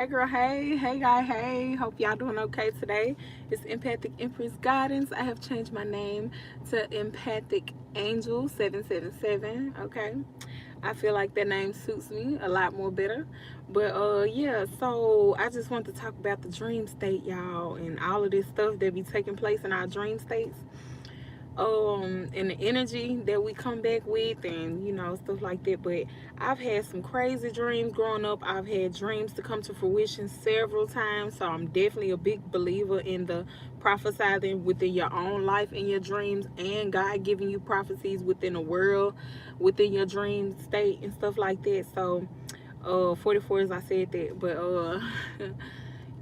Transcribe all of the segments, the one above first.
Hey girl, hey guy, hey. Hope y'all doing okay today. It's Empathic Empress Guidance. I have changed my name to Empathic Angel 777. Okay. I feel like that name suits me a lot more better. But yeah, so I just want to talk about the dream state, y'all, and all of this stuff that be taking place in our dream states, and the energy that we come back with, and stuff like that. But I've had some crazy dreams growing up. I've had dreams to come to fruition several times, so I'm definitely a big believer in the prophesying within your own life in your dreams, and God giving you prophecies within the world within your dream state and stuff like that. So 44 as I said that. But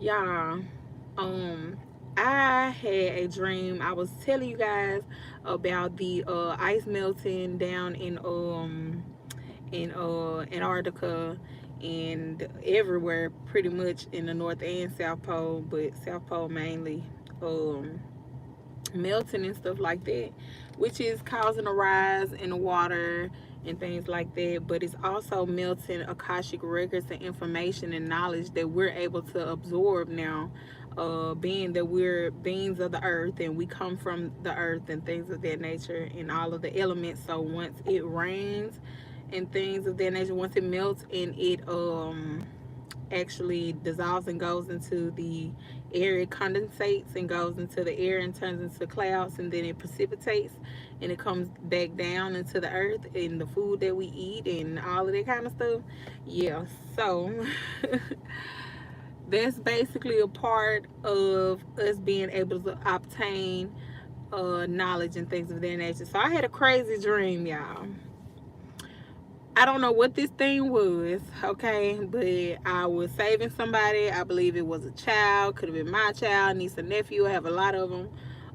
yeah, um I had a dream. I was telling you guys about the ice melting down in Antarctica and everywhere, pretty much in the North and South Pole, but South Pole mainly. um Melting and stuff like that, which is causing a rise in the water and things like that. But it's also melting Akashic records and information and knowledge that we're able to absorb now, being that we're beings of the earth and we come from the earth and things of that nature and all of the elements. So once it rains and things of that nature, once it melts and it actually dissolves and goes into the air, it condensates and goes into the air and turns into clouds, and then it precipitates and it comes back down into the earth and the food that we eat and all of that kind of stuff. Yeah, so that's basically a part of us being able to obtain knowledge and things of that nature. So I had a crazy dream, y'all. I don't know what this thing was, okay, but I was saving somebody. I believe it was a child, could have been my child, niece or nephew. I have a lot of them.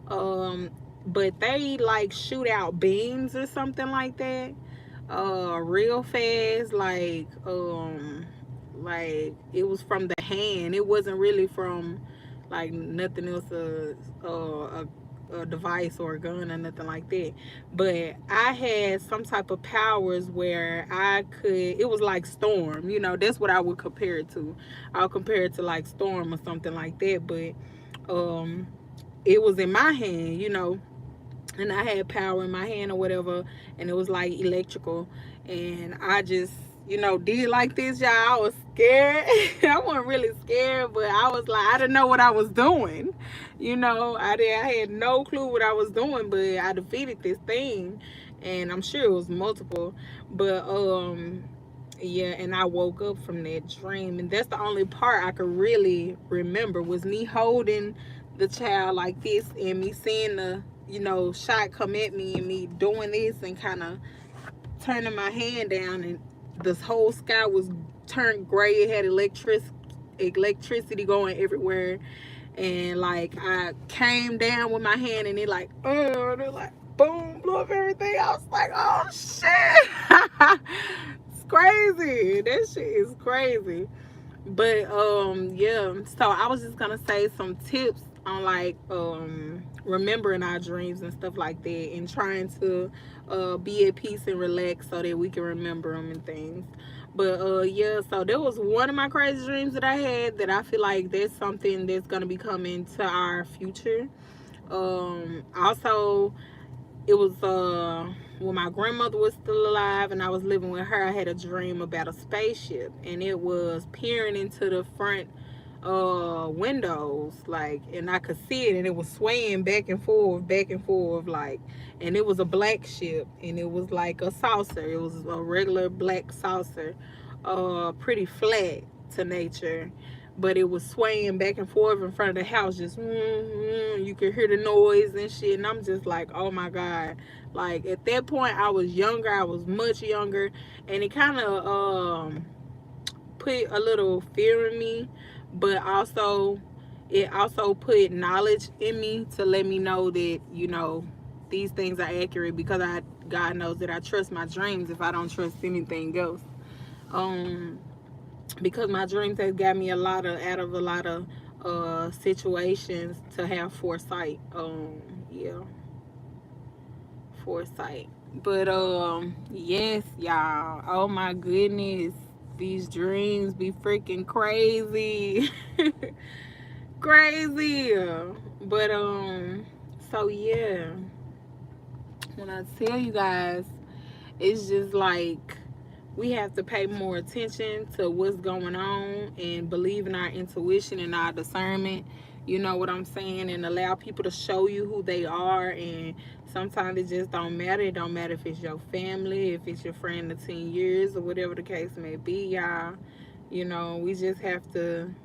Um, but they like shoot out beams or something like that, real fast. Like it was from the hand. It wasn't really from like nothing else, a device or a gun or nothing like that. But I had some type of powers where I could, it was like Storm, that's what I would compare it to. I'll compare it to like Storm or something like that. But um it was in my hand, and I had power in my hand or whatever, and it was like electrical, and I just did like this, y'all. I was scared. I wasn't really scared, but I was like, I didn't know what I was doing. I had no clue what I was doing, but I defeated this thing, and I'm sure it was multiple. But yeah, and I woke up from that dream, and that's the only part I could really remember was me holding the child like this and me seeing the shot come at me and me doing this and kind of turning my hand down, and this whole sky was turned gray. It had electricity going everywhere, and like I came down with my hand and it like they're like boom, blew up everything. I was like, oh shit. It's crazy. That shit is crazy. But yeah, so I was just gonna say some tips on like remembering our dreams and stuff like that, and trying to be at peace and relax so that we can remember them and things. But yeah, so there was one of my crazy dreams that I had that I feel like that's something that's gonna be coming to our future. Also, it was when my grandmother was still alive and I was living with her. I had a dream about a spaceship, and it was peering into the front windows, like, and I could see it, and it was swaying back and forth, like, and it was a black ship, and it was like a saucer. It was a regular black saucer, pretty flat to nature, but it was swaying back and forth in front of the house, just you could hear the noise and shit. And I'm just like, oh my god. Like at that point I was younger, I was much younger, and it kind of put a little fear in me, but also it also put knowledge in me to let me know that these things are accurate, because I God knows that I trust my dreams if I don't trust anything else. um because my dreams has got me a lot of out of a lot of situations to have foresight. Yeah, foresight. But yes, y'all. Oh my goodness. These dreams be freaking crazy. Crazy. But so yeah, when I tell you guys, it's just like we have to pay more attention to what's going on and believe in our intuition and our discernment. You know what I'm saying? And allow people to show you who they are. And sometimes it just don't matter. It don't matter if it's your family, if it's your friend of 10 years, or whatever the case may be, y'all. You know, we just have to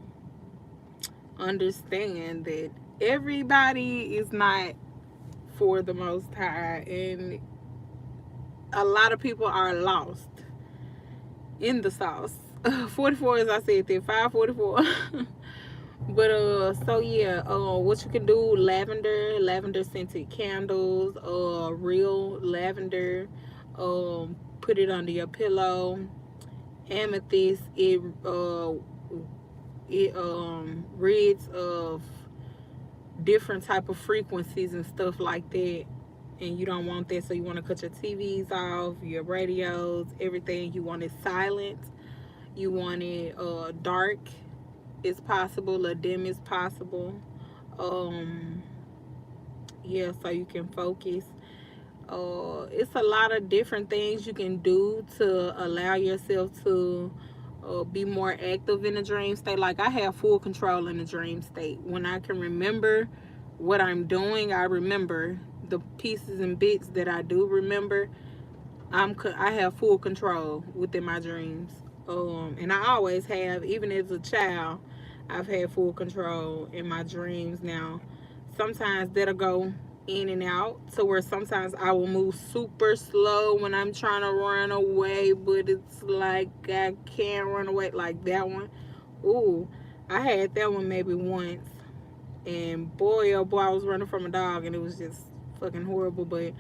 understand that everybody is not for the Most High. And a lot of people are lost in the sauce. 44, as I said, there 544. But so yeah, what you can do: lavender scented candles, real lavender. Put it under your pillow. Amethyst, it rids of different type of frequencies and stuff like that. And you don't want that, so you want to cut your TVs off, your radios, everything. You want it silent. You want it dark is possible, or dim is possible. Um, yeah, so you can focus. It's a lot of different things you can do to allow yourself to be more active in the dream state. Like, I have full control in the dream state. When I can remember what I'm doing, I remember the pieces and bits that I do remember. I have full control within my dreams. And I always have, even as a child, I've had full control in my dreams. Now, sometimes that'll go in and out to where sometimes I will move super slow when I'm trying to run away, but it's like I can't run away. Like that one. Ooh, I had that one maybe once. And boy, oh boy, I was running from a dog and it was just fucking horrible. But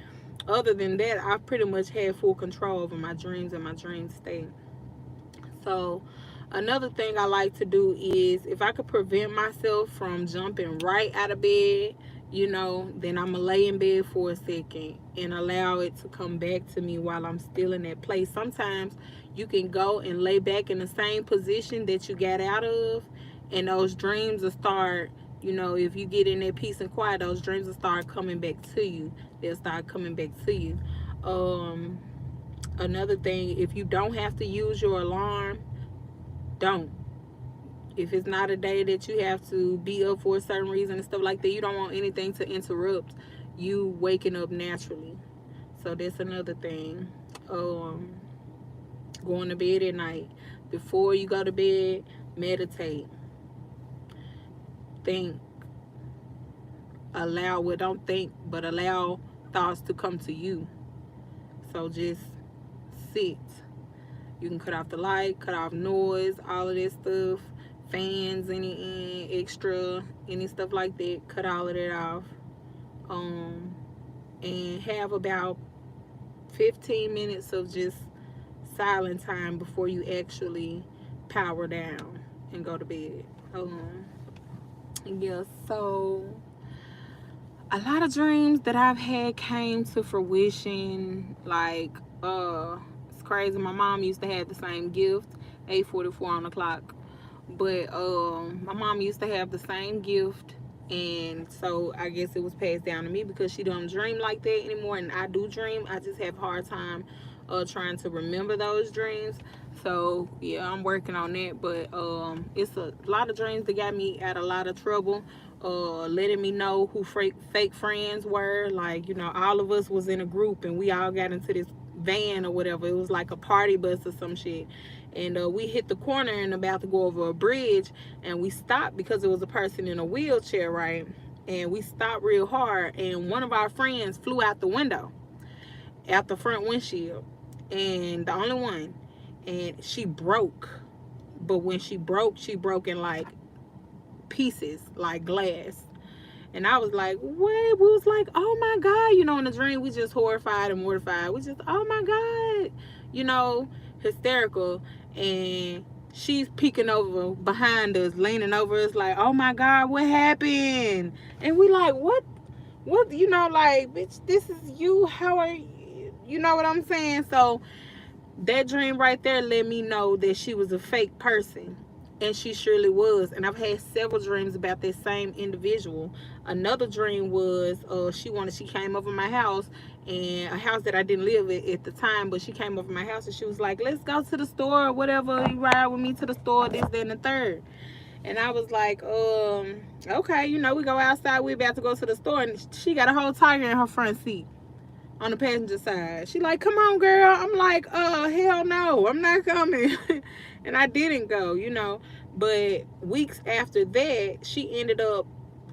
other than that, I pretty much had full control over my dreams and my dream state. So another thing I like to do is, if I could prevent myself from jumping right out of bed, then I'm going to lay in bed for a second and allow it to come back to me while I'm still in that place. Sometimes you can go and lay back in the same position that you got out of, and those dreams will start, if you get in that peace and quiet, those dreams will start coming back to you. They'll start coming back to you. Another thing, if you don't have to use your alarm, don't. If it's not a day that you have to be up for a certain reason and stuff like that, you don't want anything to interrupt you waking up naturally. So that's another thing. Going to bed at night. Before you go to bed, meditate. Think. Don't think, but allow thoughts to come to you. So just sit. You can cut off the light, cut off noise, all of that stuff. Fans, any extra, any stuff like that. Cut all of that off. And have about 15 minutes of just silent time before you actually power down and go to bed. Yeah, so a lot of dreams that I've had came to fruition. Like, it's crazy. My mom used to have the same gift, 8:44 on the clock. But my mom used to have the same gift, and so I guess it was passed down to me because she don't dream like that anymore, and I do dream. I just have a hard time trying to remember those dreams. So yeah, I'm working on that. But it's a lot of dreams that got me out of a lot of trouble. Letting me know who fake friends were. Like, all of us was in a group and we all got into this van or whatever. It was like a party bus or some shit. And we hit the corner and about to go over a bridge, and we stopped because it was a person in a wheelchair, right? And we stopped real hard, and one of our friends flew out the window, out the front windshield, and the only one. And she broke. But when she broke in like pieces, like glass. And I was like, what? We was like, oh my God. In the dream, we just horrified and mortified. We just, oh my God, hysterical. And she's peeking over behind us, leaning over us like, oh my God, what happened? And we like, what, like, bitch, this is you. How are you? You know what I'm saying? So That dream right there let me know that she was a fake person, and she surely was. And I've had several dreams about that same individual. Another dream was she came over my house, and a house that I didn't live at the time, but she came over my house and she was like, let's go to the store or whatever, you ride with me to the store, this, that, and the third. And I was like, okay, we go outside, we about to go to the store, and she got a whole tiger in her front seat on the passenger side. She like, come on, girl. I'm like, hell no, I'm not coming. And I didn't go. But weeks after that, she ended up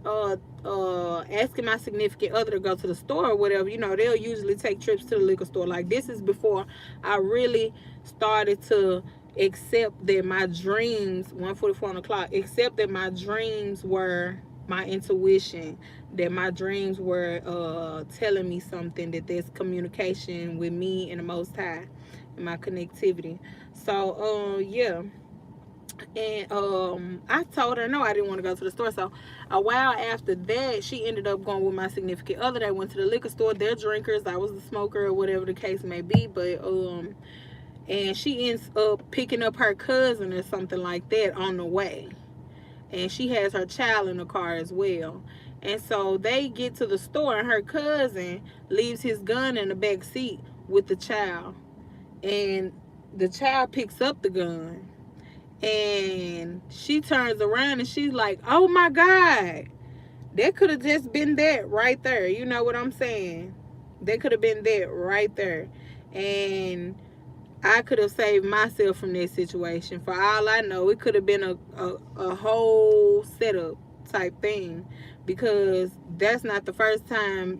asking my significant other to go to the store or whatever. They'll usually take trips to the liquor store. Like, this is before I really started to accept that my dreams, 1:44 on the clock, accept that my dreams were my intuition, that my dreams were telling me something, that there's communication with me and the Most High and my connectivity. So yeah. And I told her no, I didn't want to go to the store. So a while after that, she ended up going with my significant other. They went to the liquor store. They're drinkers, I was a smoker, or whatever the case may be. But and she ends up picking up her cousin or something like that on the way, and she has her child in the car as well. And so they get to the store, and her cousin leaves his gun in the back seat with the child, and the child picks up the gun, and she turns around and she's like, oh my God, that could have just been that right there. You know what I'm saying? That could have been that right there. And I could have saved myself from that situation. For all I know, it could have been a whole setup type thing, because that's not the first time,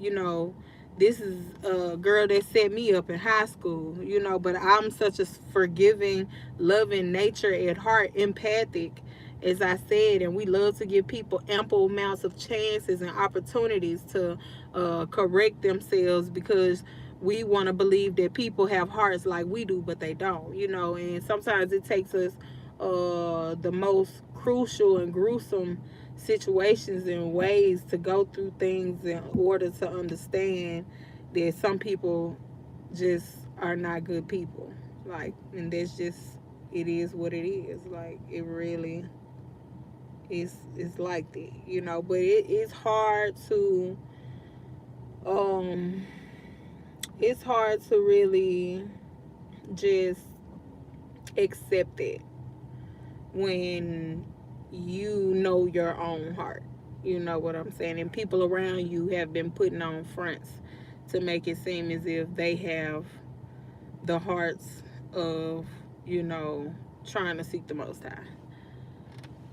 this is a girl that set me up in high school, but I'm such a forgiving, loving nature at heart, empathic, as I said, and we love to give people ample amounts of chances and opportunities to correct themselves, because we want to believe that people have hearts like we do, but they don't, and sometimes it takes us the most crucial and gruesome situations and ways to go through things in order to understand that some people just are not good people. Like, and that's just, it is what it is. Like, it really is like that, but it's hard to um it's hard to really just accept it when you know your own heart. You know what I'm saying? And people around you have been putting on fronts to make it seem as if they have the hearts of, trying to seek the Most High.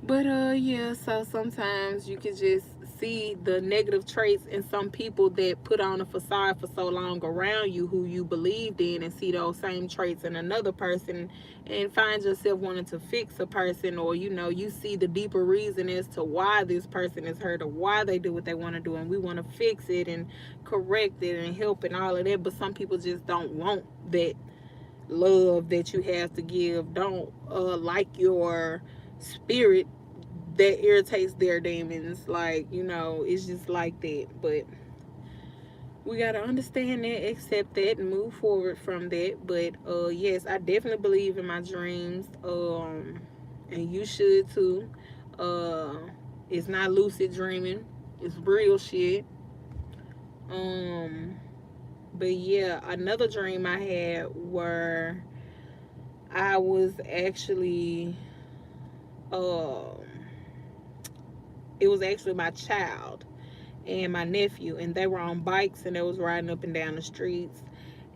But yeah, so sometimes you can just see the negative traits in some people that put on a facade for so long around you, who you believed in, and see those same traits in another person, and find yourself wanting to fix a person, or you see the deeper reason as to why this person is hurt or why they do what they want to do, and we want to fix it and correct it and help and all of that. But some people just don't want that love that you have to give, don't like your spirit that irritates their demons. Like, it's just like that. But we gotta understand that, accept that, and move forward from that. But yes, I definitely believe in my dreams, and you should too. It's not lucid dreaming, it's real shit. But yeah, another dream I had where I was actually it was actually my child and my nephew, and they were on bikes, and they was riding up and down the streets,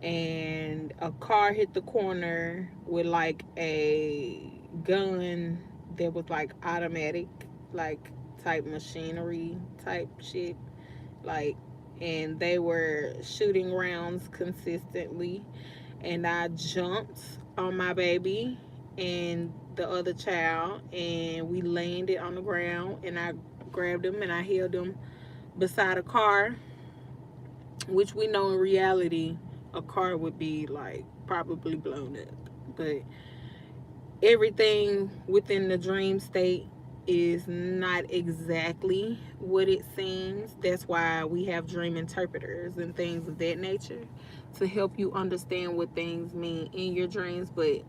and a car hit the corner with like a gun that was like automatic, like type machinery type shit, like, and they were shooting rounds consistently, and I jumped on my baby and the other child, and we landed on the ground, and I grabbed him and I held him beside a car, which we know in reality a car would be like probably blown up. But everything within the dream state is not exactly what it seems. That's why we have dream interpreters and things of that nature to help you understand what things mean in your dreams. But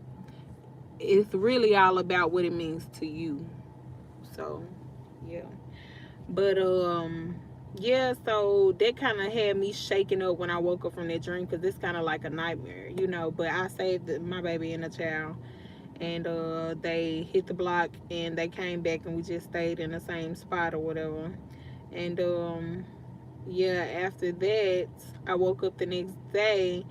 it's really all about what it means to you. So, yeah. But yeah, so that kind of had me shaking up when I woke up from that dream, because it's kind of like a nightmare, you know. But I saved my baby and a child, and they hit the block and they came back, and we just stayed in the same spot or whatever. And yeah, after that, I woke up the next day,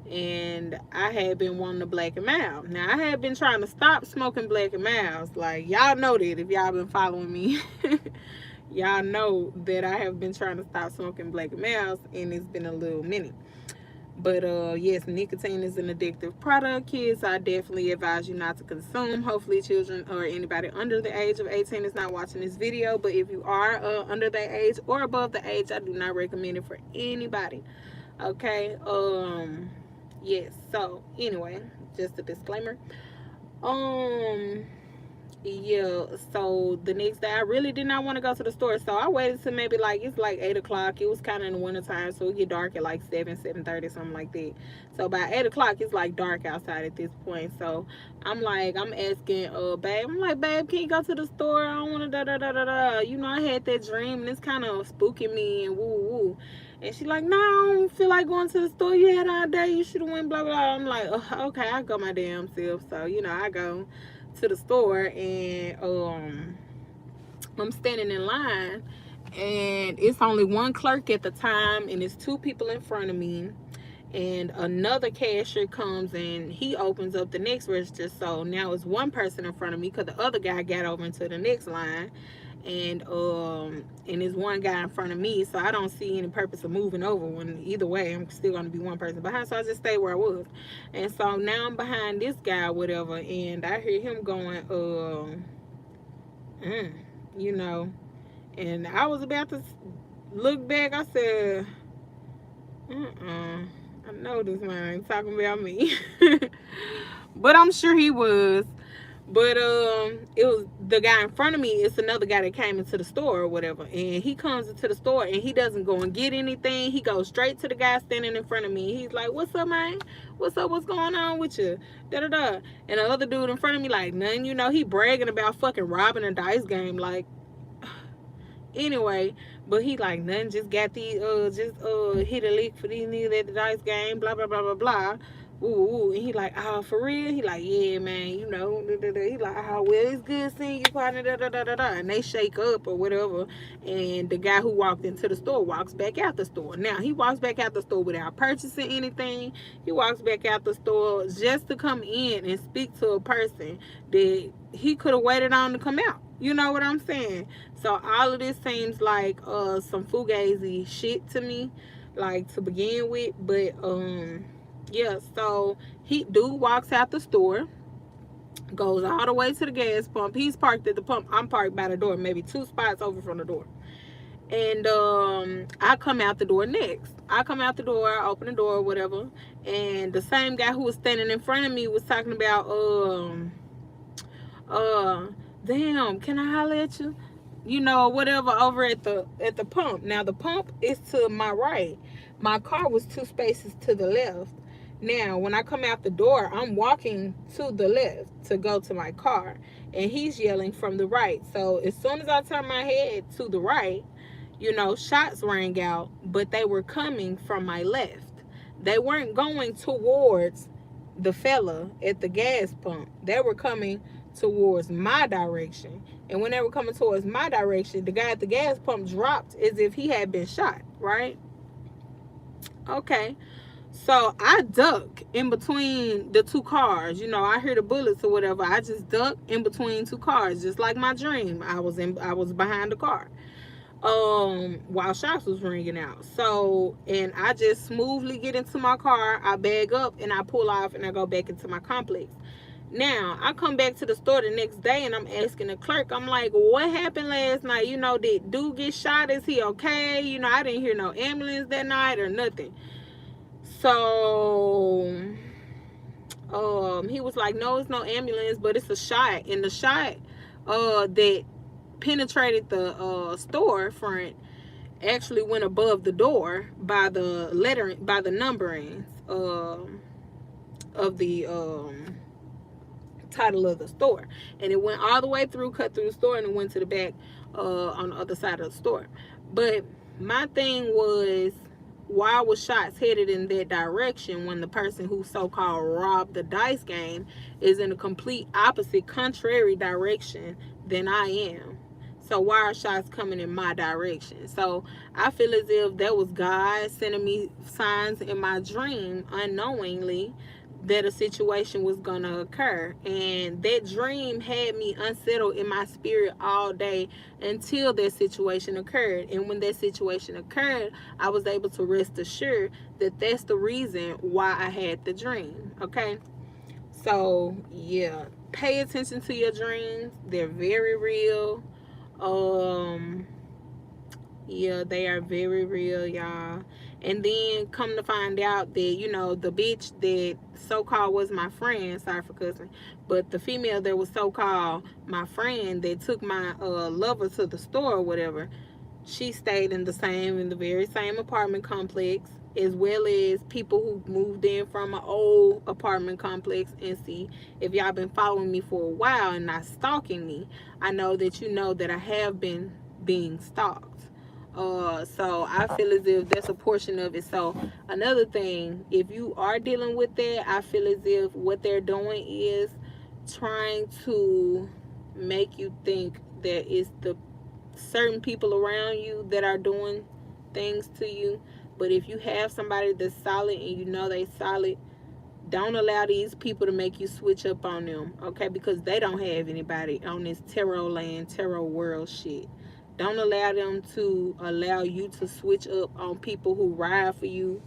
and I had been wanting to black and mild. Now, I had been trying to stop smoking black and miles. Like, y'all know that if y'all been following me. Y'all know that I have been trying to stop smoking black and miles, and it's been a little minute. But yes, nicotine is an addictive product, kids. I definitely advise you not to consume. Hopefully children or anybody under the age of 18 is not watching this video. But if you are under the age or above the age, I do not recommend it for anybody. Okay. Yes. So anyway, just a disclaimer. Um yeah, so the next day I really did not want to go to the store, so I waited till maybe like, it's like 8 o'clock. It was kind of in the winter time, so it get dark at like 7:30, something like that. So by 8 o'clock it's like dark outside at this point. So I'm like, I'm asking babe, I'm like, babe, can you go to the store? I don't want to da. You know, I had that dream and it's kind of spooking me and woo woo. And she like, no, I don't feel like going to the store. You had all day, you should have went, blah blah. I'm like, okay, I go my damn self. So you know, I go to the store, and I'm standing in line, and it's only one clerk at the time, and it's two people in front of me, and another cashier comes and he opens up the next register. So now it's one person in front of me because the other guy got over into the next line, and there's one guy in front of me, so I don't see any purpose of moving over. When either way I'm still going to be one person behind, so I just stayed where I was. And so now I'm behind this guy or whatever, and I hear him going you know, and I was about to look back. I said, I know this man ain't talking about me. But I'm sure he was. But it was the guy in front of me. It's another guy that came into the store or whatever, and he comes into the store and he doesn't go and get anything. He goes straight to the guy standing in front of me. He's like, "What's up, man? What's up? What's going on with you?" Da da da. And the other dude in front of me like, "Nothing." You know, he bragging about fucking robbing a dice game. Like, anyway, but he like, "Nothing. Just got these hit a lick for these niggas at the dice game. Blah blah blah blah blah." Ooh, and he like, "Oh, for real?" He like, "Yeah, man, you know." He like, "Oh, well, it's good seeing you, partner." And they shake up or whatever. And the guy who walked into the store walks back out the store. Now he walks back out the store without purchasing anything. He walks back out the store just to come in and speak to a person that he could have waited on to come out. You know what I'm saying? So all of this seems like some fugazi shit to me, like, to begin with. But yeah, so dude walks out the store, goes all the way to the gas pump. He's parked at the pump. I'm parked by the door, maybe 2 spots over from the door. And I come out the door next. I come out the door, I open the door, whatever. And the same guy who was standing in front of me was talking about, damn, can I holler at you? You know, whatever, over at the pump. Now the pump is to my right. My car was 2 spaces to the left. Now, when I come out the door, I'm walking to the left to go to my car, and he's yelling from the right. So as soon as I turn my head to the right, you know, shots rang out, but they were coming from my left. They weren't going towards the fella at the gas pump. They were coming towards my direction. And when they were coming towards my direction, the guy at the gas pump dropped as if he had been shot, right? Okay. So I duck in between the 2 cars. You know, I hear the bullets or whatever. I just duck in between 2 cars, just like my dream. I was behind the car. While shots was ringing out. So, and I just smoothly get into my car. I bag up and I pull off and I go back into my complex. Now, I come back to the store the next day and I'm asking the clerk, I'm like, what happened last night? You know, did dude get shot? Is he okay? You know, I didn't hear no ambulance that night or nothing. So he was like, no, it's no ambulance, but it's a shot. And the shot that penetrated the storefront, actually went above the door by the lettering, by the numberings of the title of the store, and it went all the way through, cut through the store, and it went to the back on the other side of the store. But my thing was, why was shots headed in that direction when the person who so-called robbed the dice game is in a complete opposite, contrary direction than I am? So why are shots coming in my direction? So I feel as if that was God sending me signs in my dream unknowingly that a situation was gonna occur, and that dream had me unsettled in my spirit all day until that situation occurred. And when that situation occurred, I was able to rest assured that that's the reason why I had the dream. Okay, so yeah, pay attention to your dreams. They're very real. um yeah, they are very real, y'all. And then come to find out that, the bitch that so called was my friend, sorry for cussing, but the female that was so called my friend that took my lover to the store or whatever, she stayed in the very same apartment complex, as well as people who moved in from an old apartment complex. And see, if y'all been following me for a while and not stalking me, I know that you know that I have been being stalked. So I feel as if that's a portion of it. So another thing, if you are dealing with that, I feel as if what they're doing is trying to make you think that it's the certain people around you that are doing things to you. But if you have somebody that's solid and you know they solid, don't allow these people to make you switch up on them, okay? Because they don't have anybody on this tarot land, tarot world shit. Don't allow them to allow you to switch up on people who ride for you.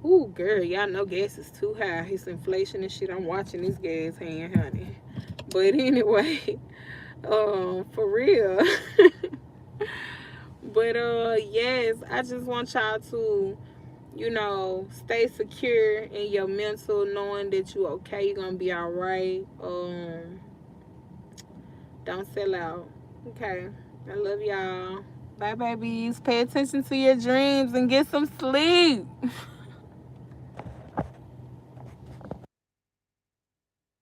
Ooh, girl, y'all know gas is too high. It's inflation and shit. I'm watching this gas hand, honey. But anyway, for real. But yes, I just want y'all to, stay secure in your mental, knowing that you okay, you're gonna be all right. Don't sell out. Okay, I love y'all. Bye, babies. Pay attention to your dreams and get some sleep.